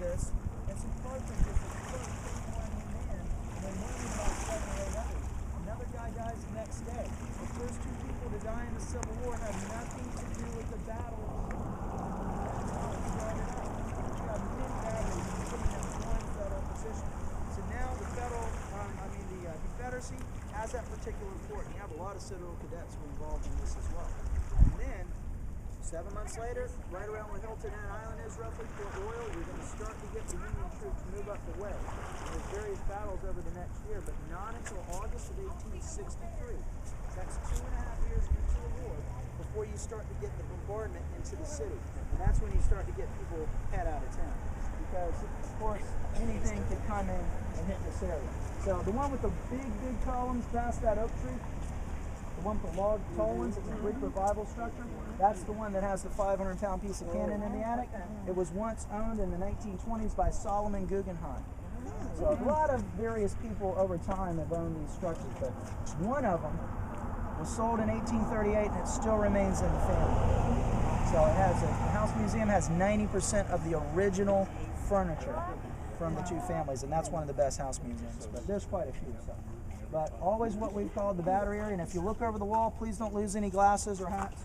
this, and some carpenters that first 21 men, and then wounded about 7 or 8 others. Another guy dies the next day. The first 2 people to die in the Civil War had nothing to do with the battle. That's how it started out. You have many battles putting in one federal position. So now the Confederacy has that particular fort, and you have a lot of Citadel cadets who are involved in this as well. And then 7 months later, right around where Hilton Island is, roughly, Port Royal, you're going to start to get the Union troops move up the way. And there's various battles over the next year, but not until August of 1863. That's 2.5 years into the war before you start to get the bombardment into the city. And that's when you start to get people head out of town. Because, of course, anything could come in and hit this area. So the one with the big columns past that oak tree, the one with the log tall ones, it's a Greek revival structure. That's the one that has the 500-pound piece of cannon in the attic. It was once owned in the 1920s by Solomon Guggenheim. So a lot of various people over time have owned these structures, but one of them was sold in 1838 and it still remains in the family. So it has the House Museum has 90% of the original furniture from the 2 families, and that's one of the best house museums, but there's quite a few. So. But always what we've called the battery area, and if you look over the wall, please don't lose any glasses or hats.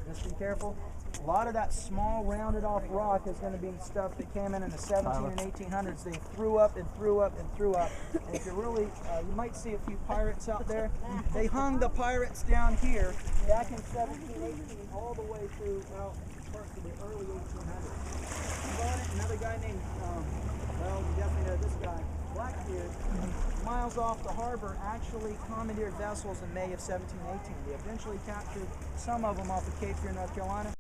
Just be careful. A lot of that small rounded off rock is going to be stuff that came in the 17 and 1800s. They threw up and threw up and threw up. And if you really, you might see a few pirates out there. They hung the pirates down here back in 1718 all the way through parts of the early 1800s. Another guy named, well, you definitely know this guy, Blackbeard, miles off the harbor, actually commandeered vessels in May of 1718. They eventually captured some of them off of Cape Fear, North Carolina.